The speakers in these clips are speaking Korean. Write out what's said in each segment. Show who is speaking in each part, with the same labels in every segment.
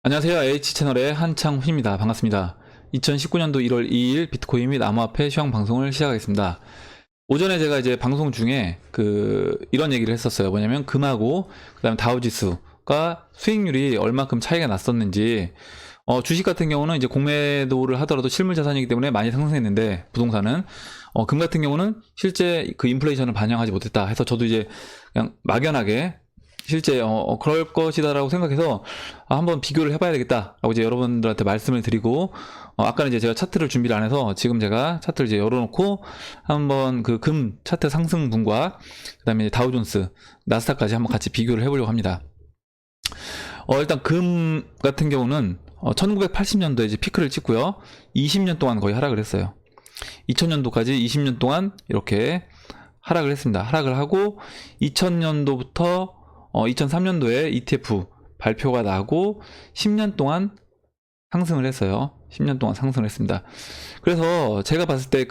Speaker 1: 안녕하세요. H채널의 한창훈입니다. 반갑습니다. 2019년도 1월 2일 비트코인 및 암호화폐 시황 방송을 시작하겠습니다. 오전에 제가 이제 방송 중에 이런 얘기를 했었어요. 뭐냐면 금하고 그다음에 다우지수가 수익률이 얼마큼 차이가 났었는지, 주식 같은 경우는 이제 공매도를 하더라도 실물 자산이기 때문에 많이 상승했는데, 부동산은 금 같은 경우는 실제 그 인플레이션을 반영하지 못했다 해서 저도 이제 그냥 막연하게 실제 그럴 것이다라고 생각해서 한번 비교를 해봐야 되겠다라고 이제 여러분들한테 말씀을 드리고, 아까는 이제 제가 차트를 준비를 안 해서 지금 제가 차트를 이제 열어놓고 한번 그 금 차트 상승분과 그다음에 다우존스, 나스닥까지 한번 같이 비교를 해보려고 합니다. 일단 금 같은 경우는 1980년도에 이제 피크를 찍고요, 20년 동안 거의 하락을 했어요. 2000년도까지 20년 동안 이렇게 하락을 했습니다. 하락을 하고 2000년도부터 2003년도에 ETF 발표가 나고 10년 동안 상승을 했어요. 10년 동안 상승을 했습니다. 그래서 제가 봤을 때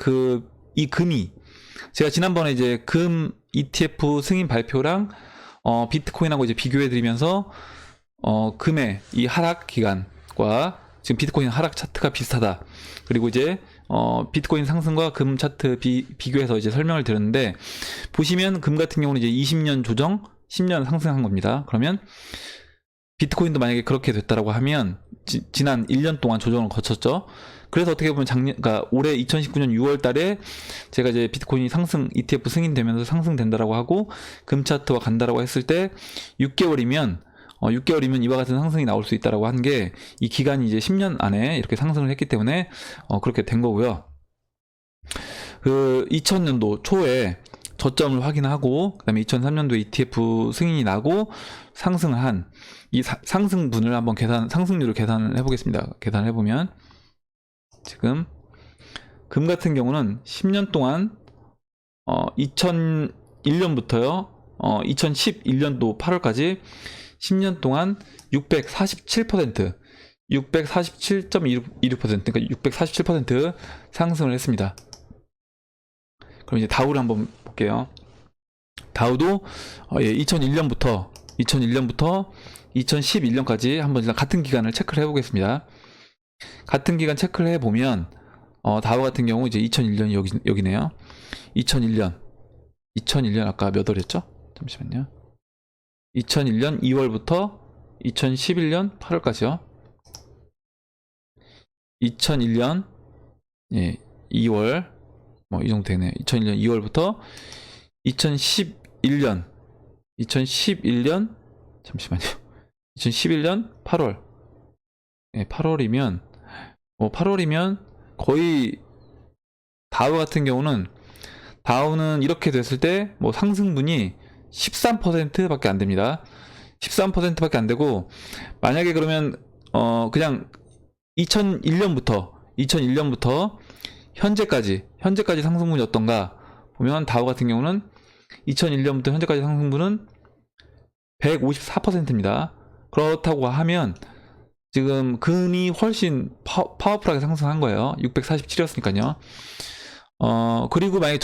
Speaker 1: 이 금이, 제가 지난번에 이제 금 ETF 승인 발표랑 비트코인하고 이제 비교해 드리면서 금의 이 하락 기간과 지금 비트코인 하락 차트가 비슷하다, 그리고 이제 비트코인 상승과 금 차트 비교해서 이제 설명을 드렸는데, 보시면 금 같은 경우는 이제 20년 조정 10년 상승한 겁니다. 그러면 비트코인도 만약에 그렇게 됐다라고 하면 지난 1년 동안 조정을 거쳤죠. 그래서 어떻게 보면 그러니까 올해 2019년 6월 달에 제가 이제 비트코인이 상승 ETF 승인되면서 상승된다라고 하고 금 차트와 간다라고 했을 때 6개월이면 이와 같은 상승이 나올 수 있다라고 한 게, 이 기간이 이제 10년 안에 이렇게 상승을 했기 때문에 그렇게 된 거고요. 2000년도 초에 저점을 확인하고 그다음에 2003년도에 ETF 승인이 나고 상승을 한 이 상승분을 한번 상승률을 계산을 해보겠습니다. 계산을 해보면 지금 금 같은 경우는 10년 동안 2001년부터요 2011년도 8월까지 10년 동안 647%, 647.26%, 그러니까 647% 상승을 했습니다. 그럼 이제 다우를 한번 볼게요. 다우도 2001년부터 2011년까지 한번 같은 기간을 체크를 해보겠습니다. 같은 기간 체크를 해보면 다우 같은 경우 이제 2001년이 여기네요. 2001년 아까 몇 월이었죠? 잠시만요. 2001년 2월부터 2011년 8월까지요. 2001년 2월 이 정도 되네요. 2001년 2월부터 2011년 잠시만요. 2011년 8월. 8월이면 거의 다우 같은 경우는, 다우는 이렇게 됐을 때 상승분이 13%밖에 안 됩니다. 13%밖에 안 되고, 만약에 그러면 그냥 2001년부터 현재까지 상승분이 어떤가 보면, 다우 같은 경우는 2001년부터 현재까지 상승분은 154%입니다. 그렇다고 하면 지금 금이 훨씬 파워풀하게 상승한 거예요. 647이었으니까요. 그리고 만약에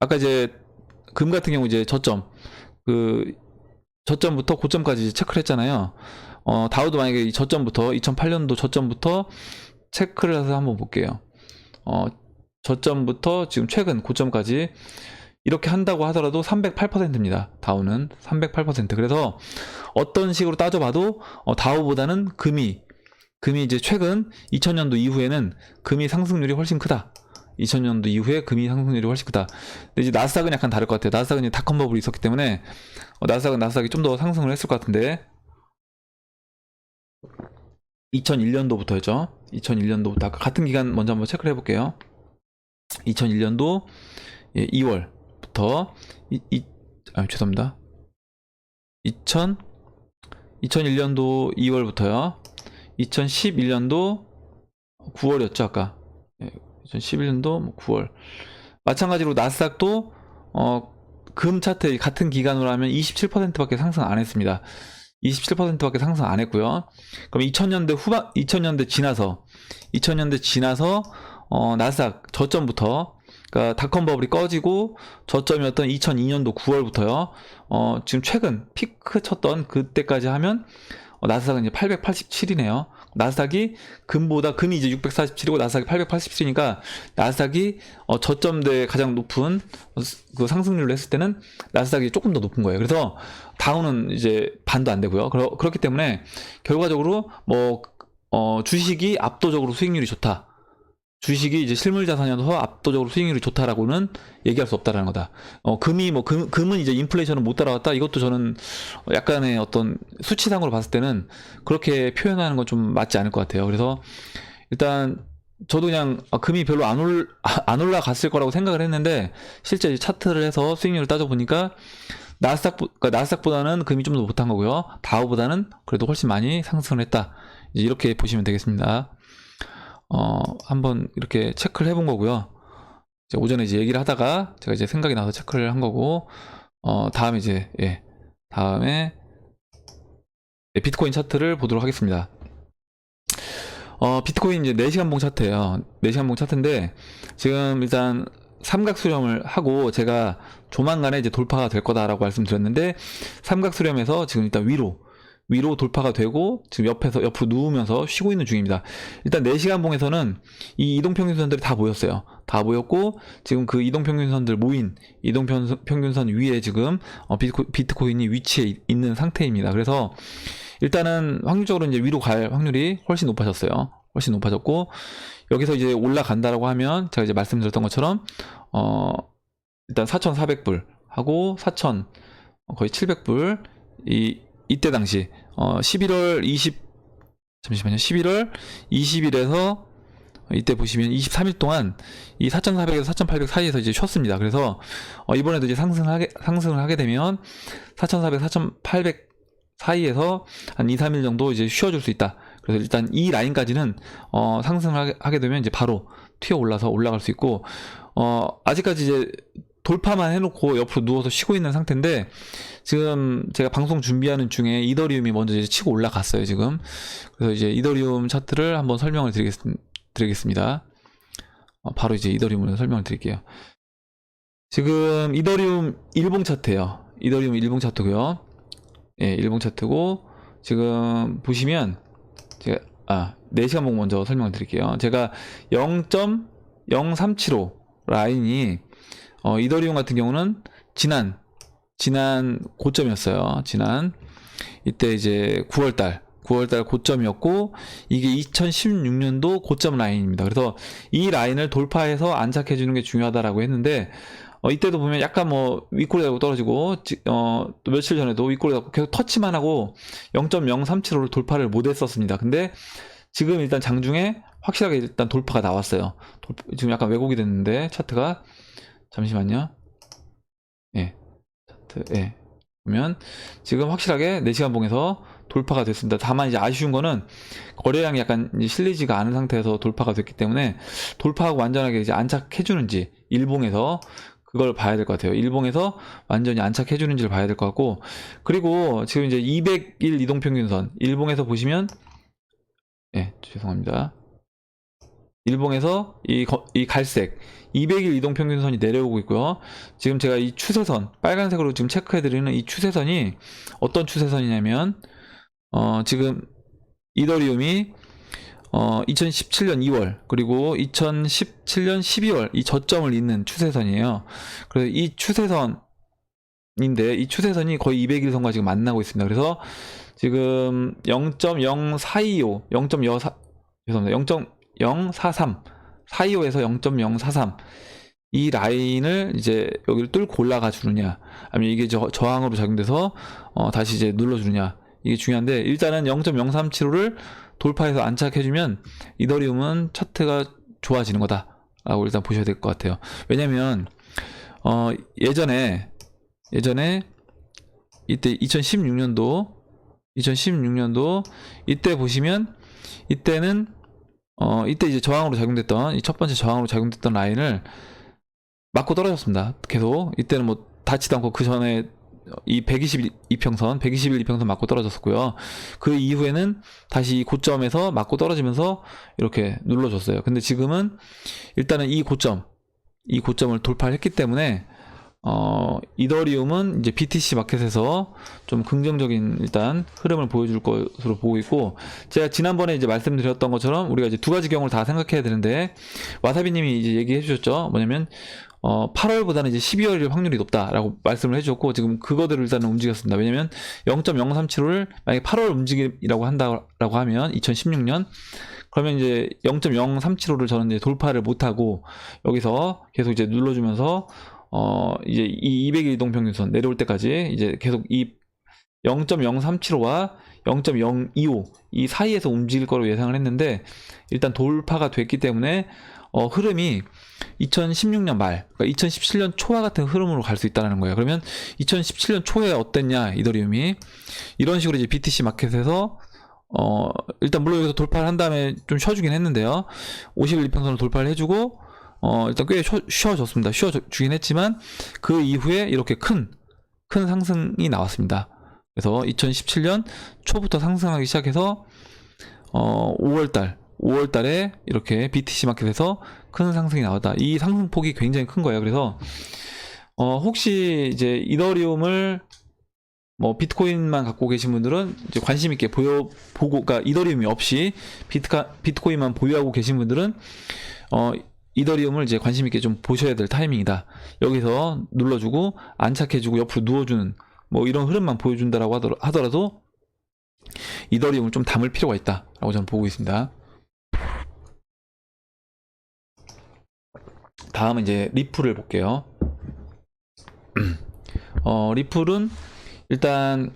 Speaker 1: 아까 이제 금 같은 경우 이제 저점부터 고점까지 체크를 했잖아요. 다우도 만약에 이 저점부터 2008년도 저점부터 체크를 해서 한번 볼게요. 저점부터 지금 최근 고점까지 이렇게 한다고 하더라도 308%입니다. 다우는 308%. 그래서 어떤 식으로 따져봐도 다우보다는 금이 이제 최근 2000년도 이후에는 금이 상승률이 훨씬 크다. 2000년도 이후에 금이 상승률이 훨씬 크다. 근데 이제 나스닥은 약간 다를 것 같아요. 나스닥은 이제 닷컴 버블이 있었기 때문에 나스닥이 좀 더 상승을 했을 것 같은데, 2001년도부터였죠. 2001년도부터 아까 같은 기간 먼저 한번 체크를 해볼게요. 2001년도 2월부터 죄송합니다. 2001년도 2월부터요. 2011년도 9월이었죠, 아까. 2011년도 9월. 마찬가지로 나스닥도 금 차트 같은 기간으로 하면 27%밖에 상승 안 했습니다. 27%밖에 상승 안 했고요. 그럼 2000년대 지나서 나스닥 저점부터, 그러니까 닷컴 버블이 꺼지고 저점이었던 2002년도 9월부터요. 지금 최근 피크 쳤던 그때까지 하면 나스닥은 이제 887이네요. 나스닥이 금이 이제 647이고 나스닥이 887이니까 나스닥이 저점대 가장 높은 그 상승률로 했을 때는 나스닥이 조금 더 높은 거예요. 그래서 다우는 이제 반도 안 되고요. 그렇기 때문에 결과적으로 주식이 압도적으로 수익률이 좋다. 주식이 이제 실물 자산이어서 압도적으로 수익률이 좋다라고는 얘기할 수 없다라는 거다. 금은 이제 인플레이션을 못 따라왔다. 이것도 저는 약간의 어떤 수치상으로 봤을 때는 그렇게 표현하는 건 좀 맞지 않을 것 같아요. 그래서 일단 저도 그냥 금이 별로 안 올라갔을 거라고 생각을 했는데 실제 차트를 해서 수익률을 따져보니까 나스닥보다는 금이 좀 더 못한 거고요. 다우보다는 그래도 훨씬 많이 상승을 했다. 이제 이렇게 보시면 되겠습니다. 한번 이렇게 체크를 해본 거고요. 이제 오전에 이제 얘기를 하다가 제가 이제 생각이 나서 체크를 한 거고, 다음에 이제, 다음에 비트코인 차트를 보도록 하겠습니다. 비트코인 이제 4시간 봉 차트예요. 4시간 봉 차트인데, 지금 일단 삼각 수렴을 하고 제가 조만간에 이제 돌파가 될 거다라고 말씀드렸는데, 삼각 수렴에서 지금 일단 위로 돌파가 되고 지금 옆으로 누우면서 쉬고 있는 중입니다. 일단 4시간 봉에서는 이 이동평균선들이 다 모였어요. 다 모였고 지금 그 이동평균선들 모인 이동평균선 위에 지금 비트코인이 위치해 있는 상태입니다. 그래서 일단은 확률적으로 이제 위로 갈 확률이 훨씬 높아졌어요. 훨씬 높아졌고 여기서 이제 올라간다라고 하면 제가 이제 말씀드렸던 것처럼 일단 4,400불 하고 4,000 거의 700불 이때 당시 11월 20일에서 이때 보시면 23일 동안 이 4,400에서 4,800 사이에서 이제 쉬었습니다. 그래서 이번에도 이제 상승을 하게 되면 4,400, 4,800 사이에서 한 2, 3일 정도 이제 쉬어줄 수 있다. 그래서 일단 이 라인까지는 상승을 하게 되면 이제 바로 튀어 올라서 올라갈 수 있고 아직까지 이제 돌파만 해놓고 옆으로 누워서 쉬고 있는 상태인데 지금 제가 방송 준비하는 중에 이더리움이 먼저 이제 치고 올라갔어요 지금. 그래서 이제 이더리움 차트를 한번 설명을 드리겠습니다. 바로 이제 이더리움을 설명을 드릴게요. 지금 이더리움 일봉 차트예요. 이더리움 일봉 차트고요. 예, 일봉 차트고 지금 보시면 제가 4시간 봉 먼저 설명을 드릴게요. 제가 0.0375 라인이 이더리움 같은 경우는 지난 고점이었어요. 이때 이제 9월달 고점이었고 이게 2016년도 고점 라인입니다. 그래서 이 라인을 돌파해서 안착해 주는 게 중요하다라고 했는데 이때도 보면 약간 윗골이 달고 떨어지고 또 며칠 전에도 윗골이 달고 계속 터치만 하고 0.0375를 돌파를 못 했었습니다. 근데 지금 일단 장중에 확실하게 일단 돌파가 나왔어요. 지금 약간 왜곡이 됐는데 차트가 잠시만요. 차트 보면 지금 확실하게 4시간 봉에서 돌파가 됐습니다. 다만 이제 아쉬운 거는 거래량이 약간 실리지가 않은 상태에서 돌파가 됐기 때문에 돌파하고 완전하게 이제 안착해 주는지 일봉에서 그걸 봐야 될 것 같아요. 일봉에서 완전히 안착해 주는지를 봐야 될 것 같고 그리고 지금 이제 200일 이동평균선 일봉에서 보시면 죄송합니다. 일봉에서 이 갈색 200일 이동평균선이 내려오고 있고요. 지금 제가 이 추세선 빨간색으로 지금 체크해드리는 이 추세선이 어떤 추세선이냐면 지금 이더리움이 2017년 2월 그리고 2017년 12월 이 저점을 잇는 추세선이에요. 그래서 이 추세선인데 이 추세선이 거의 200일 선과 지금 만나고 있습니다. 그래서 지금 0.0425 0.043 425에서 0.043 이 라인을 이제 여기를 뚫고 올라가 주느냐 아니면 이게 저항으로 작용돼서 다시 이제 눌러주느냐 이게 중요한데 일단은 0.0375를 돌파해서 안착해주면 이더리움은 차트가 좋아지는 거다 라고 일단 보셔야 될 것 같아요. 왜냐면 예전에 이때 2016년도 이때 보시면 이때는 이때 이제 저항으로 작용됐던 이 첫 번째 저항으로 작용됐던 라인을 맞고 떨어졌습니다. 계속 이때는 닿지도 않고 그 전에 이 121이평선 맞고 떨어졌었고요. 그 이후에는 다시 이 고점에서 맞고 떨어지면서 이렇게 눌러줬어요. 근데 지금은 일단은 이 고점을 돌파를 했기 때문에 이더리움은 이제 BTC 마켓에서 좀 긍정적인 일단 흐름을 보여줄 것으로 보고 있고, 제가 지난번에 이제 말씀드렸던 것처럼 우리가 이제 두 가지 경우를 다 생각해야 되는데, 와사비님이 이제 얘기해 주셨죠. 뭐냐면 8월보다는 이제 12월일 확률이 높다라고 말씀을 해주셨고, 지금 그거들을 일단은 움직였습니다. 왜냐면 0.0375를 만약에 8월 움직임이라고 한다라고 하면 2016년, 그러면 이제 0.0375를 저는 이제 돌파를 못하고 여기서 계속 이제 눌러주면서 이제 이 200일 이동평균선 내려올 때까지 이제 계속 이 0.0375와 0.025 이 사이에서 움직일 거로 예상을 했는데, 일단 돌파가 됐기 때문에 흐름이 2016년 말, 그러니까 2017년 초와 같은 흐름으로 갈 수 있다는 거예요. 그러면 2017년 초에 어땠냐, 이더리움이 이런 식으로 이제 BTC 마켓에서 일단 물론 여기서 돌파를 한 다음에 좀 쉬어주긴 했는데요. 50일 이평선을 돌파를 해주고 일단 꽤 쉬어줬습니다. 쉬어주긴 했지만 그 이후에 이렇게 큰 상승이 나왔습니다. 그래서 2017년 초부터 상승하기 시작해서 5월달에 이렇게 BTC 마켓에서 큰 상승이 나왔다. 이 상승폭이 굉장히 큰 거예요. 그래서 혹시 이제 이더리움을 뭐 비트코인만 갖고 계신 분들은 이제 관심 있게 보고, 그러니까 이더리움이 없이 비트코인만 보유하고 계신 분들은 이더리움을 이제 관심 있게 좀 보셔야 될 타이밍이다. 여기서 눌러주고 안착해주고 옆으로 누워주는 뭐 이런 흐름만 보여준다라고 하더라도 이더리움을 좀 담을 필요가 있다라고 저는 보고 있습니다. 다음은 이제 리플을 볼게요. 리플은 일단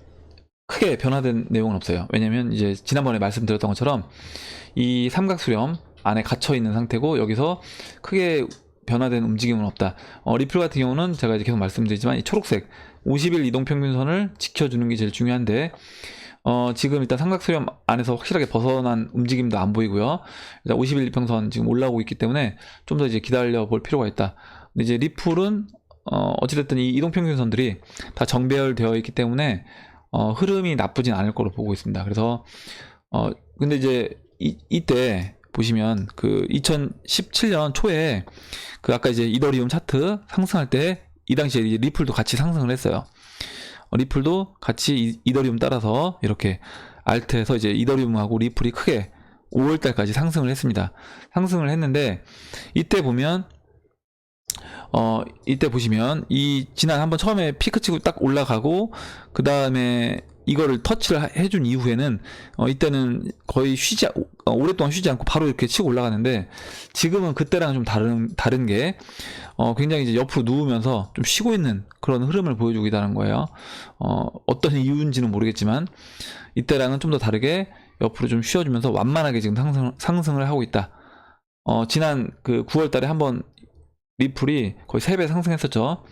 Speaker 1: 크게 변화된 내용은 없어요. 왜냐면 이제 지난번에 말씀드렸던 것처럼 이 삼각수렴 안에 갇혀 있는 상태고 여기서 크게 변화된 움직임은 없다. 리플 같은 경우는 제가 이제 계속 말씀드리지만 이 초록색 50일 이동평균선을 지켜주는 게 제일 중요한데, 지금 일단 삼각수렴 안에서 확실하게 벗어난 움직임도 안 보이고요. 일단 50일 이평선 지금 올라오고 있기 때문에 좀 더 이제 기다려 볼 필요가 있다. 근데 이제 리플은 어찌됐든 이 이동평균선들이 다 정배열되어 있기 때문에 흐름이 나쁘진 않을 거로 보고 있습니다. 그래서 근데 이제 이때 보시면 그 2017년 초에 그 아까 이제 이더리움 차트 상승할 때 이 당시에 이제 리플도 같이 상승을 했어요. 리플도 같이 이더리움 따라서 이렇게 알트에서 이제 이더리움하고 리플이 크게 5월달까지 상승을 했습니다. 상승을 했는데 이때 보면 이때 보시면 이 지난 한번 처음에 피크 치고 딱 올라가고 그 다음에 이거를 터치를 해준 이후에는 이때는 거의 오랫동안 쉬지 않고 바로 이렇게 치고 올라가는데, 지금은 그때랑 좀 다른 게 굉장히 이제 옆으로 누우면서 좀 쉬고 있는 그런 흐름을 보여주고 있다는 거예요. 어떤 이유인지는 모르겠지만 이때랑은 좀 더 다르게 옆으로 좀 쉬어주면서 완만하게 지금 상승을 하고 있다. 지난 그 9월 달에 한번 리플이 거의 3배 상승했었죠.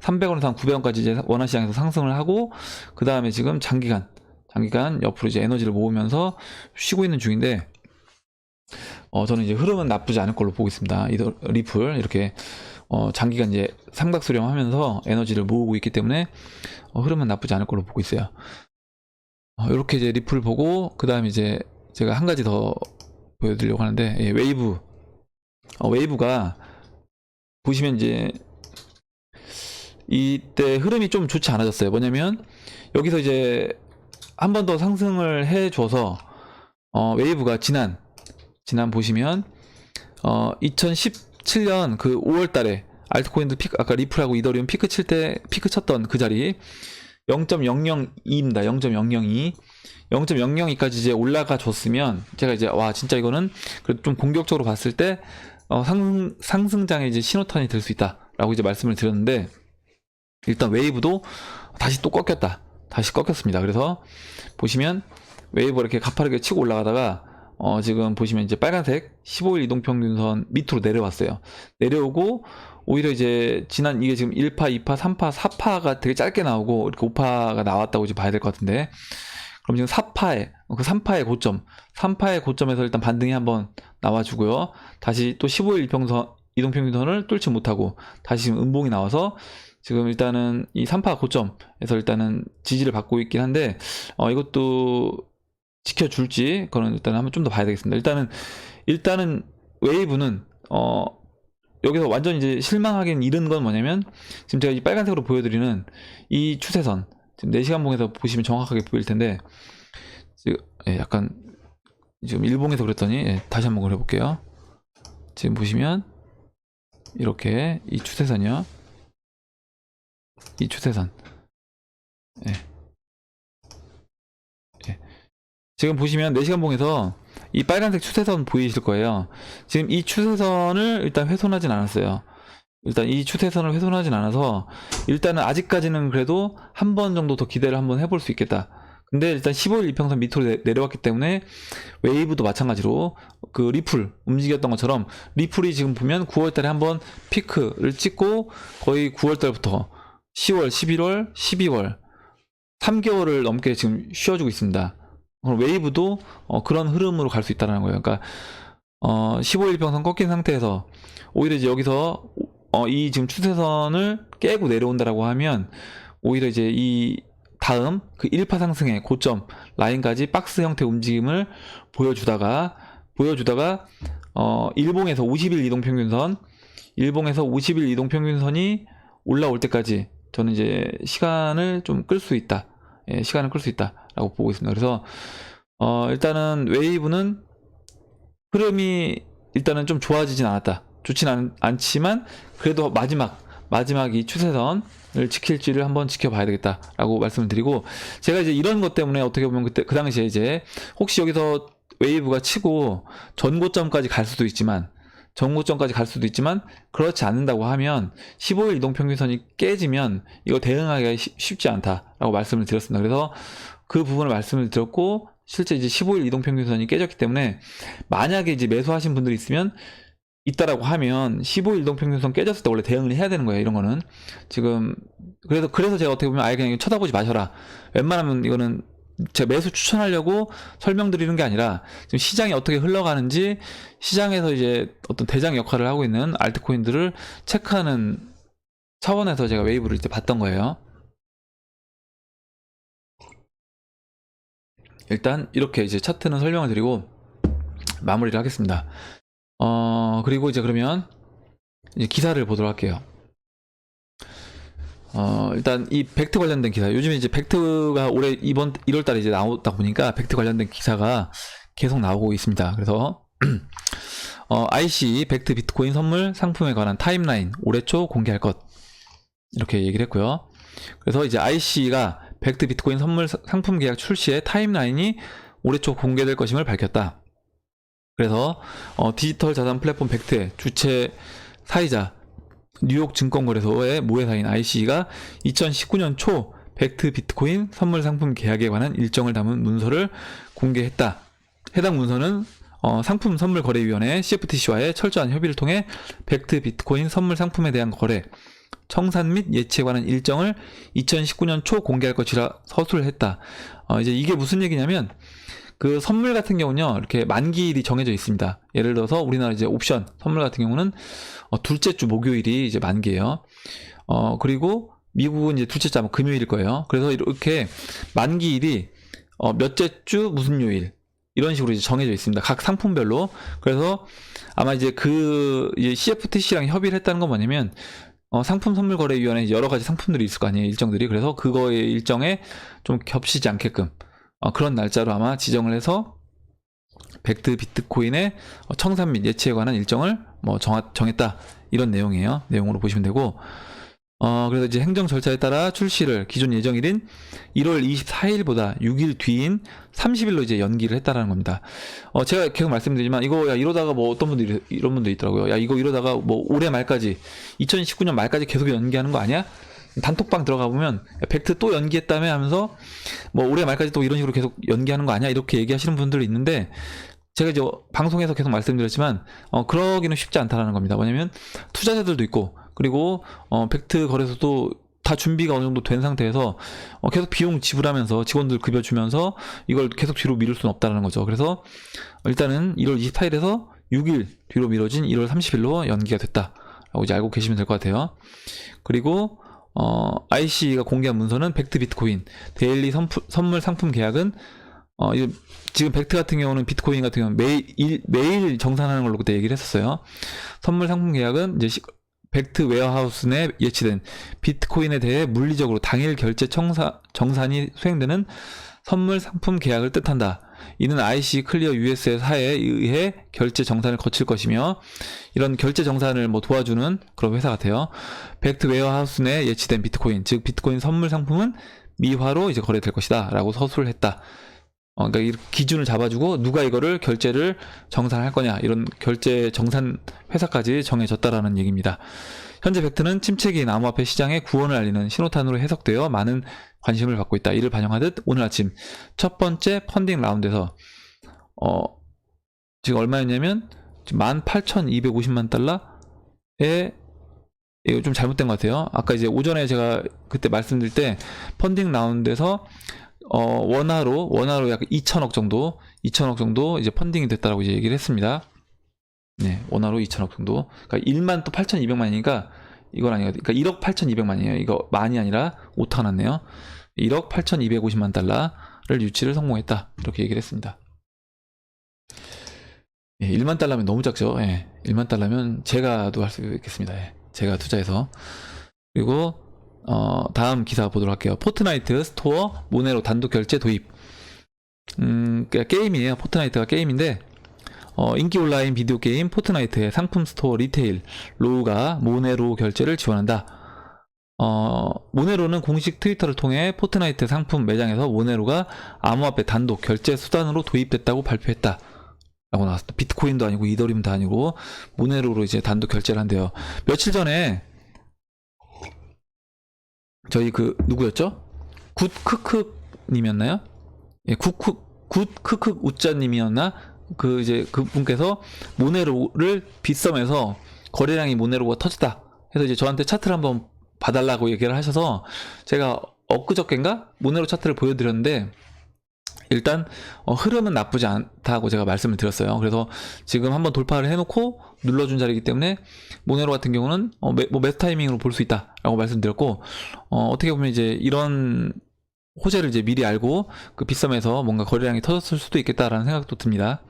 Speaker 1: 300원에서 한 900원까지 이제 원화시장에서 상승을 하고, 그 다음에 지금 장기간 옆으로 이제 에너지를 모으면서 쉬고 있는 중인데, 저는 이제 흐름은 나쁘지 않을 걸로 보고 있습니다. 리플 이렇게 장기간 이제 삼각수렴 하면서 에너지를 모으고 있기 때문에 흐름은 나쁘지 않을 걸로 보고 있어요. 이렇게 이제 리플 보고, 그 다음에 이제 제가 한 가지 더 보여드리려고 하는데, 웨이브가 보시면 이제 이때 흐름이 좀 좋지 않아졌어요. 뭐냐면 여기서 이제 한 번 더 상승을 해줘서 웨이브가 지난 보시면 2017년 그 5월달에 알트코인도 아까 리플하고 이더리움 피크 쳤던 그 자리 0.002입니다. 0.002 0.002까지 이제 올라가 줬으면 제가 이제 와 진짜 이거는 그래도 좀 공격적으로 봤을 때 상승장의 이제 신호탄이 될 수 있다라고 이제 말씀을 드렸는데, 일단 웨이브도 다시 또 꺾였습니다. 그래서 보시면 웨이브가 이렇게 가파르게 치고 올라가다가 지금 보시면 이제 빨간색 15일 이동평균선 밑으로 내려왔어요. 내려오고 오히려 이제 지난 이게 지금 1파, 2파, 3파, 4파가 되게 짧게 나오고 이렇게 5파가 나왔다고 이제 봐야 될 것 같은데, 그럼 지금 4파에 그 3파의 고점에서 일단 반등이 한번 나와주고요. 다시 또 15일 이동평균선을 뚫지 못하고 다시 지금 음봉이 나와서 지금 일단은 이 3파 고점에서 일단은 지지를 받고 있긴 한데, 이것도 지켜줄지 그거는 일단 한번 좀 더 봐야 되겠습니다. 일단은 웨이브는 여기서 완전 이제 실망하긴 이른 건 뭐냐면, 지금 제가 이 빨간색으로 보여드리는 이 추세선, 지금 4시간 봉에서 보시면 정확하게 보일 텐데, 지금 약간 지금 일봉에서 그랬더니 다시 한번 그려볼게요. 지금 보시면 이렇게 이 추세선이요. 이 추세선. 지금 보시면 4시간 봉에서 이 빨간색 추세선 보이실 거예요. 지금 이 추세선을 일단 훼손하진 않았어요. 일단 이 추세선을 훼손하진 않아서 일단은 아직까지는 그래도 한 번 정도 더 기대를 한번 해볼 수 있겠다. 근데 일단 15일 이평선 밑으로 내려왔기 때문에 웨이브도 마찬가지로 그 리플 움직였던 것처럼 리플이 지금 보면 9월달에 한번 피크를 찍고 거의 9월달부터 10월, 11월, 12월 3개월을 넘게 지금 쉬어주고 있습니다. 웨이브도 그런 흐름으로 갈 수 있다는 거예요. 그러니까 15일 평선 꺾인 상태에서 오히려 이제 여기서 이 지금 추세선을 깨고 내려온다라고 하면 오히려 이제 이 다음 그 1파 상승의 고점 라인까지 박스 형태 움직임을 보여주다가 일봉에서 50일 이동평균선, 일봉에서 50일 이동평균선이 올라올 때까지 저는 이제 시간을 좀 끌 수 있다. 시간을 끌 수 있다라고 보고 있습니다. 그래서 일단은 웨이브는 흐름이 일단은 좀 좋아지진 않았다. 좋진 않지만 그래도 마지막 이 추세선을 지킬지를 한번 지켜봐야 되겠다라고 말씀을 드리고, 제가 이제 이런 것 때문에 어떻게 보면 그때 그 당시에 이제 혹시 여기서 웨이브가 치고 전고점까지 갈 수도 있지만 그렇지 않는다고 하면 15일 이동평균선이 깨지면 이거 대응하기가 쉽지 않다라고 말씀을 드렸습니다. 그래서 그 부분을 말씀을 드렸고, 실제 이제 15일 이동평균선이 깨졌기 때문에 만약에 이제 매수하신 분들이 있다라고 하면 15일 이동평균선 깨졌을 때 원래 대응을 해야 되는 거예요. 이런 거는 지금 그래서 제가 어떻게 보면 아예 그냥 쳐다보지 마셔라, 웬만하면 이거는 제가 매수 추천하려고 설명드리는 게 아니라 지금 시장이 어떻게 흘러가는지, 시장에서 이제 어떤 대장 역할을 하고 있는 알트코인들을 체크하는 차원에서 제가 웨이브를 이제 봤던 거예요. 일단 이렇게 이제 차트는 설명을 드리고 마무리를 하겠습니다. 그리고 이제 그러면 이제 기사를 보도록 할게요. 일단 이 벡트 관련된 기사, 요즘에 이제 벡트가 올해 이번 1월달에 이제 나오다 보니까 벡트 관련된 기사가 계속 나오고 있습니다. 그래서 IC 벡트 비트코인 선물 상품에 관한 타임라인 올해 초 공개할 것, 이렇게 얘기를 했고요. 그래서 이제 IC가 벡트 비트코인 선물 상품 계약 출시의 타임라인이 올해 초 공개될 것임을 밝혔다. 그래서 디지털 자산 플랫폼 벡트의 주체 사이자 뉴욕 증권거래소의 모회사인 IC가 2019년 초 벡트 비트코인 선물 상품 계약에 관한 일정을 담은 문서를 공개했다. 해당 문서는 상품 선물 거래위원회 CFTC와의 철저한 협의를 통해 벡트 비트코인 선물 상품에 대한 거래, 청산 및 예치에 관한 일정을 2019년 초 공개할 것이라 서술을 했다. 이제 이게 무슨 얘기냐면, 그 선물 같은 경우는요, 이렇게 만기일이 정해져 있습니다. 예를 들어서 우리나라 이제 옵션 선물 같은 경우는 둘째 주 목요일이 이제 만기예요. 그리고 미국은 이제 둘째 주 아마 금요일일 거예요. 그래서 이렇게 만기일이 몇째 주 무슨 요일 이런 식으로 이제 정해져 있습니다. 각 상품별로. 그래서 아마 이제 이제 CFTC랑 협의를 했다는 건 뭐냐면, 상품 선물 거래위원회 여러 가지 상품들이 있을 거 아니에요, 일정들이. 그래서 그거의 일정에 좀 겹치지 않게끔 그런 날짜로 아마 지정을 해서 벡트 비트코인의 청산 및 예치에 관한 일정을 정했다, 이런 내용이에요. 내용으로 보시면 되고, 그래서 이제 행정 절차에 따라 출시를 기존 예정일인 1월 24일보다 6일 뒤인 30일로 이제 연기를 했다라는 겁니다. 제가 계속 말씀드리지만 이거 이러다가 어떤 분들이 이런 분도 있더라고요. 이거 이러다가 올해 말까지 2019년 말까지 계속 연기하는 거 아니야? 단톡방 들어가 보면 벡트 또 연기했다며 하면서 올해 말까지 또 이런 식으로 계속 연기하는 거 아니야? 이렇게 얘기하시는 분들이 있는데, 제가 이제 방송에서 계속 말씀드렸지만 그러기는 쉽지 않다라는 겁니다. 왜냐면 투자자들도 있고, 그리고 벡트 거래소도 다 준비가 어느 정도 된 상태에서 계속 비용 지불하면서 직원들 급여 주면서 이걸 계속 뒤로 미룰 수는 없다는 거죠. 그래서 일단은 1월 24일에서 6일 뒤로 미뤄진 1월 30일로 연기가 됐다라고 이제 알고 계시면 될 것 같아요. 그리고 IC가 공개한 문서는 벡트 비트코인 데일리 선물 상품 계약은 지금 벡트 같은 경우는 비트코인 같은 경우는 매일 정산하는 걸로 그때 얘기를 했었어요. 선물 상품 계약은 이제 벡트 웨어하우스 내 예치된 비트코인에 대해 물리적으로 당일 결제 정산이 수행되는 선물 상품 계약을 뜻한다. 이는 IC 클리어 US의 사에 의해 결제 정산을 거칠 것이며 이런 결제 정산을 도와주는 그런 회사 같아요. 벡트 웨어하우스 내 예치된 비트코인, 즉 비트코인 선물 상품은 미화로 이제 거래될 것이다 라고 서술을 했다. 그러니까 이 기준을 잡아주고 누가 이거를 결제를 정산할 거냐, 이런 결제 정산 회사까지 정해졌다라는 얘기입니다. 현재 벡트는 침체기인 암호화폐 시장의 구원을 알리는 신호탄으로 해석되어 많은 관심을 받고 있다. 이를 반영하듯 오늘 아침 첫 번째 펀딩 라운드에서 지금 얼마였냐면 18,250만 달러에, 이거 좀 잘못된 것 같아요. 아까 이제 오전에 제가 그때 말씀드릴 때 펀딩 라운드에서 원화로 약 2천억 정도 이제 펀딩이 됐다라고 이제 얘기를 했습니다. 네, 원화로 2천억 정도. 그러니까 1만 또 8,200만이니까 이건 아니거든요. 그러니까 1억 8,200만이에요. 이거 만이 아니라 오타가 났네요. 1억 8,250만 달러를 유치를 성공했다. 이렇게 얘기를 했습니다. 예, 1만 달러면 너무 작죠. 예, 1만 달러면 제가도 할 수 있겠습니다. 예, 제가 투자해서. 그리고 다음 기사 보도록 할게요. 포트나이트 스토어 모네로 단독 결제 도입. 그러니까 게임이에요. 포트나이트가 게임인데 인기 온라인 비디오 게임 포트나이트의 상품 스토어 리테일 로우가 모네로 결제를 지원한다. 모네로는 공식 트위터를 통해 포트나이트 상품 매장에서 모네로가 암호화폐 단독 결제 수단으로 도입됐다고 발표했다 라고 나왔습니다. 비트코인도 아니고 이더리움도 아니고 모네로로 이제 단독 결제를 한대요. 며칠 전에 저희 누구였죠? 굿크크 님이었나요? 예, 굿크크 우짜 님이었나? 이제 그분께서 모네로를 빗썸에서 거래량이 모네로가 터졌다 해서 이제 저한테 차트를 한번 봐달라고 얘기를 하셔서 제가 엊그저께인가 모네로 차트를 보여드렸는데 일단 흐름은 나쁘지 않다고 제가 말씀을 드렸어요. 그래서 지금 한번 돌파를 해놓고 눌러준 자리이기 때문에 모네로 같은 경우는 매수 타이밍으로 볼 수 있다라고 말씀드렸고, 어떻게 보면 이제 이런 호재를 이제 미리 알고 그 빗썸에서 뭔가 거래량이 터졌을 수도 있겠다라는 생각도 듭니다.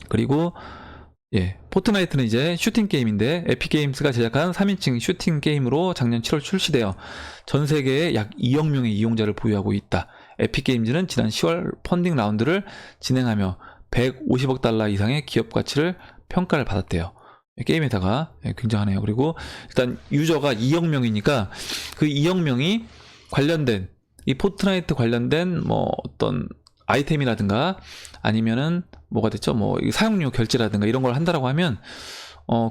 Speaker 1: 그리고 예, 포트나이트는 이제 슈팅 게임인데 에픽게임스가 제작한 3인칭 슈팅 게임으로 작년 7월 출시되어 전 세계에 약 2억 명의 이용자를 보유하고 있다. 에픽게임즈는 지난 10월 펀딩 라운드를 진행하며 150억 달러 이상의 기업 가치를 평가를 받았대요. 게임에다가 굉장하네요. 그리고 일단 유저가 2억 명이니까 그 2억 명이 관련된 이 포트나이트 관련된 어떤 아이템이라든가 아니면은 뭐가 됐죠? 사용료 결제라든가 이런 걸 한다라고 하면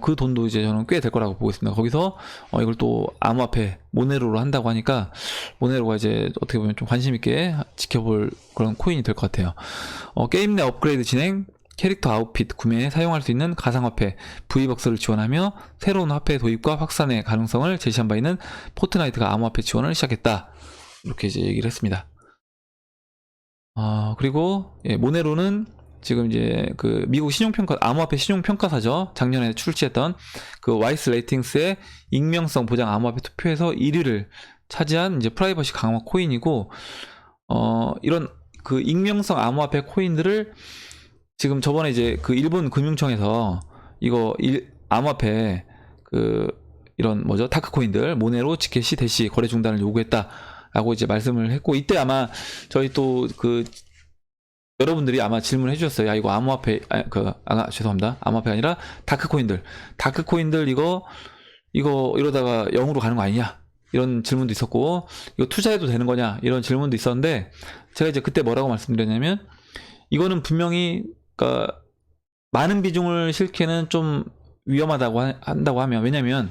Speaker 1: 그 돈도 이제 저는 꽤 될 거라고 보고 있습니다. 거기서 이걸 또 암호화폐 모네로로 한다고 하니까 모네로가 이제 어떻게 보면 좀 관심 있게 지켜볼 그런 코인이 될 것 같아요. 게임 내 업그레이드 진행, 캐릭터 아웃핏 구매에 사용할 수 있는 가상화폐 V벅스를 지원하며 새로운 화폐 도입과 확산의 가능성을 제시한 바 있는 포트나이트가 암호화폐 지원을 시작했다. 이렇게 이제 얘기를 했습니다. 그리고 예, 모네로는 지금 이제 미국 신용평가 암호화폐 신용평가사죠. 작년에 출시했던 와이스 레이팅스의 익명성 보장 암호화폐 투표에서 1위를 차지한 이제 프라이버시 강화 코인이고, 이런 익명성 암호화폐 코인들을 지금 저번에 이제 일본 금융청에서 이거 암호화폐 이런 다크 코인들 모네로 지켓시 대시 거래 중단을 요구했다라고 이제 말씀을 했고, 이때 아마 저희 또 여러분들이 아마 질문을 해주셨어요. 야, 이거 암호화폐, 죄송합니다. 암호화폐 아니라 다크코인들 이거 이러다가 0으로 가는 거 아니냐? 이런 질문도 있었고, 이거 투자해도 되는 거냐? 이런 질문도 있었는데, 제가 이제 그때 뭐라고 말씀드렸냐면, 이거는 분명히, 많은 비중을 실기는 좀 위험하다고 한다고 하면, 왜냐면,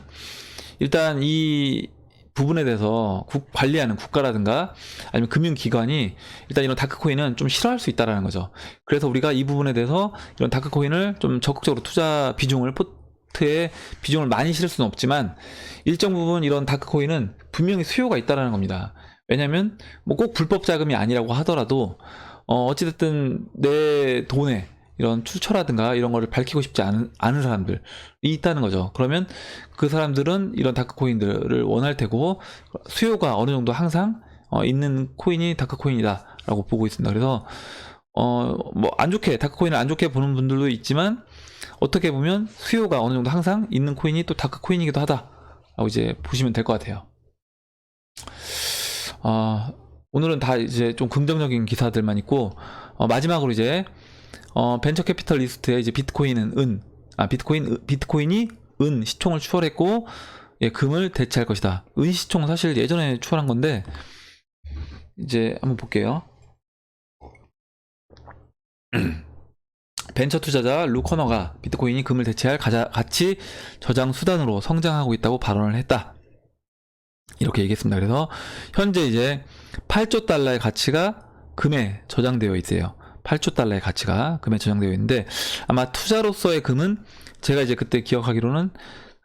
Speaker 1: 일단 이 부분에 대해서 관리하는 국가라든가 아니면 금융기관이 일단 이런 다크코인은 좀 싫어할 수 있다라는 거죠. 그래서 우리가 이 부분에 대해서 이런 다크코인을 좀 적극적으로 투자 포트에 비중을 많이 실을 수는 없지만 일정 부분 이런 다크코인은 분명히 수요가 있다라는 겁니다. 왜냐면 꼭 불법 자금이 아니라고 하더라도 어찌됐든 내 돈에 이런 출처라든가 이런 거를 밝히고 싶지 않은 사람들이 있다는 거죠. 그러면 그 사람들은 이런 다크코인들을 원할 테고 수요가 어느 정도 항상 있는 코인이 다크코인이다 라고 보고 있습니다. 그래서 뭐 안 좋게, 다크코인을 안 좋게 보는 분들도 있지만 어떻게 보면 수요가 어느 정도 항상 있는 코인이 또 다크코인이기도 하다라고 이제 보시면 될 것 같아요. 오늘은 다 이제 좀 긍정적인 기사들만 있고, 마지막으로 이제 벤처 캐피털리스트의 이제 비트코인이 은 시총을 추월했고, 예, 금을 대체할 것이다. 은 시총 사실 예전에 추월한 건데, 이제 한번 볼게요. 벤처 투자자 루 커너가 비트코인이 금을 대체할 가치 저장 수단으로 성장하고 있다고 발언을 했다. 이렇게 얘기했습니다. 그래서 현재 이제 8조 달러의 가치가 금에 저장되어 있어요. 8조 달러의 가치가 금에 저장되어 있는데, 아마 투자로서의 금은 제가 이제 그때 기억하기로는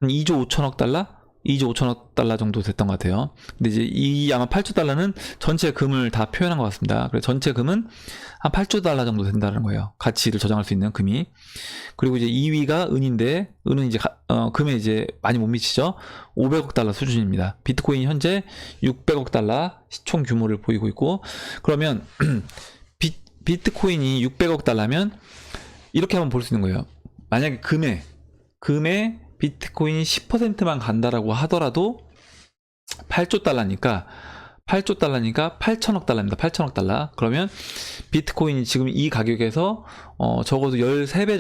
Speaker 1: 한 2조 5천억 달러? 2조 5천억 달러 정도 됐던 것 같아요. 근데 이제 이 아마 8조 달러는 전체 금을 다 표현한 것 같습니다. 그래서 전체 금은 한 8조 달러 정도 된다는 거예요. 가치를 저장할 수 있는 금이. 그리고 이제 2위가 은인데, 은은 이제 금에 이제 많이 못 미치죠. 500억 달러 수준입니다. 비트코인이 현재 600억 달러 시총 규모를 보이고 있고, 그러면 비트코인이 600억 달러면 이렇게 한번 볼 수 있는 거예요. 만약에 금에 비트코인이 10%만 간다라고 하더라도 8조 달러니까 8천억 달러입니다. 8천억 달러. 그러면 비트코인이 지금 이 가격에서 적어도 13배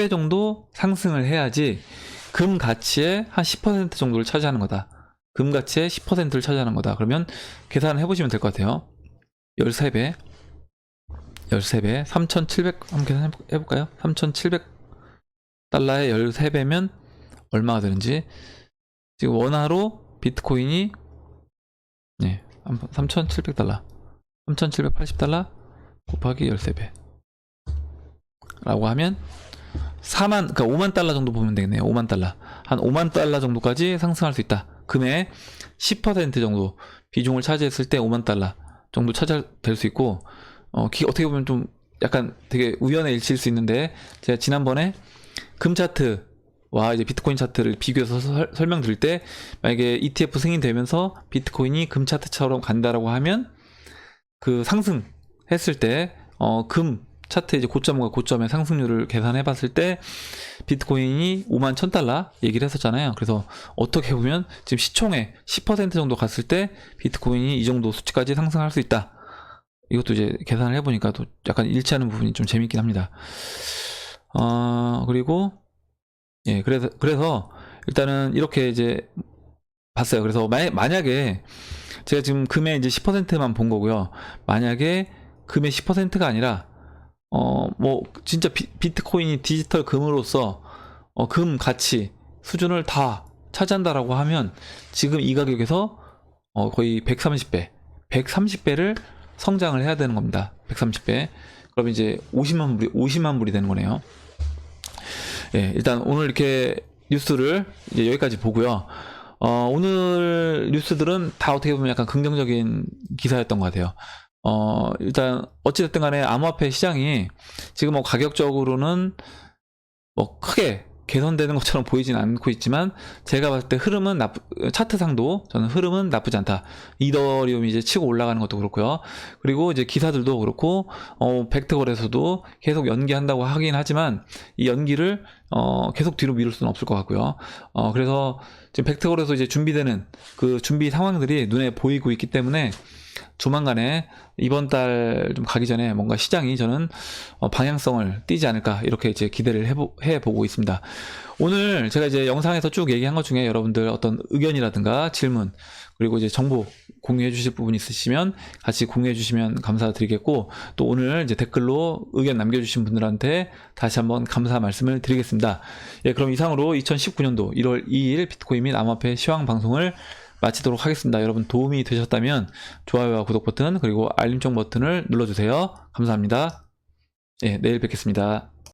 Speaker 1: 정도 상승을 해야지 금 가치의 한 10% 정도를 차지하는 거다. 금 가치의 10%를 차지하는 거다. 그러면 계산을 해보시면 될 것 같아요. 13배 3,700 한번 계산해볼까요? 3,700 달러에 13배면 얼마가 되는지. 지금 원화로 비트코인이 3,700달러 3,780달러 곱하기 13배 라고 하면 5만 달러 정도 보면 되겠네요. 5만 달러. 한 5만 달러 정도까지 상승할 수 있다. 금의 10% 정도 비중을 차지했을 때 5만 달러 정도 차지될 수 있고, 어떻게 보면 좀 약간 되게 우연의 일치일 수 있는데, 제가 지난번에 금 차트와 이제 비트코인 차트를 비교해서 설명드릴 때, 만약에 ETF 승인되면서 비트코인이 금 차트처럼 간다라고 하면 그 상승했을 때 금 차트 이제 고점과 고점의 상승률을 계산해 봤을 때 비트코인이 5만 1000달러 얘기를 했었잖아요. 그래서 어떻게 보면 지금 시총의 10% 정도 갔을 때 비트코인이 이 정도 수치까지 상승할 수 있다. 이것도 이제 계산을 해보니까 또 약간 일치하는 부분이 좀 재밌긴 합니다. 그리고 예, 그래서 일단은 이렇게 이제 봤어요. 그래서 만약에 제가 지금 금의 이제 10%만 본 거고요. 만약에 금의 10%가 아니라 뭐 진짜 비트코인이 디지털 금으로서 금 가치 수준을 다 차지한다라고 하면 지금 이 가격에서 거의 130배를 성장을 해야 되는 겁니다. 130배. 그럼 이제 50만 불이 되는 거네요. 예, 일단 오늘 이렇게 뉴스를 이제 여기까지 보고요. 오늘 뉴스들은 다 어떻게 보면 약간 긍정적인 기사였던 것 같아요. 일단 어찌됐든 간에 암호화폐 시장이 지금 뭐 가격적으로는 뭐 크게 개선되는 것처럼 보이진 않고 있지만, 제가 봤을 때 차트상도 저는 흐름은 나쁘지 않다. 이더리움이 이제 치고 올라가는 것도 그렇고요. 그리고 이제 기사들도 그렇고, 벡터 거래소도 계속 연기한다고 하긴 하지만 이 연기를 계속 뒤로 미룰 수는 없을 것 같고요. 그래서 지금 벡터 거래소 이제 준비되는 그 준비 상황들이 눈에 보이고 있기 때문에 조만간에 이번 달 좀 가기 전에 뭔가 시장이 저는 방향성을 띠지 않을까, 이렇게 이제 기대를 해보고 있습니다. 오늘 제가 이제 영상에서 쭉 얘기한 것 중에 여러분들 어떤 의견이라든가 질문, 그리고 이제 정보 공유해 주실 부분 있으시면 같이 공유해 주시면 감사드리겠고, 또 오늘 이제 댓글로 의견 남겨주신 분들한테 다시 한번 감사 말씀을 드리겠습니다. 예, 그럼 이상으로 2019년도 1월 2일 비트코인 및 암호화폐 시황 방송을 마치도록 하겠습니다. 여러분 도움이 되셨다면 좋아요와 구독 버튼, 그리고 알림종 버튼을 눌러주세요. 감사합니다. 예, 내일 뵙겠습니다.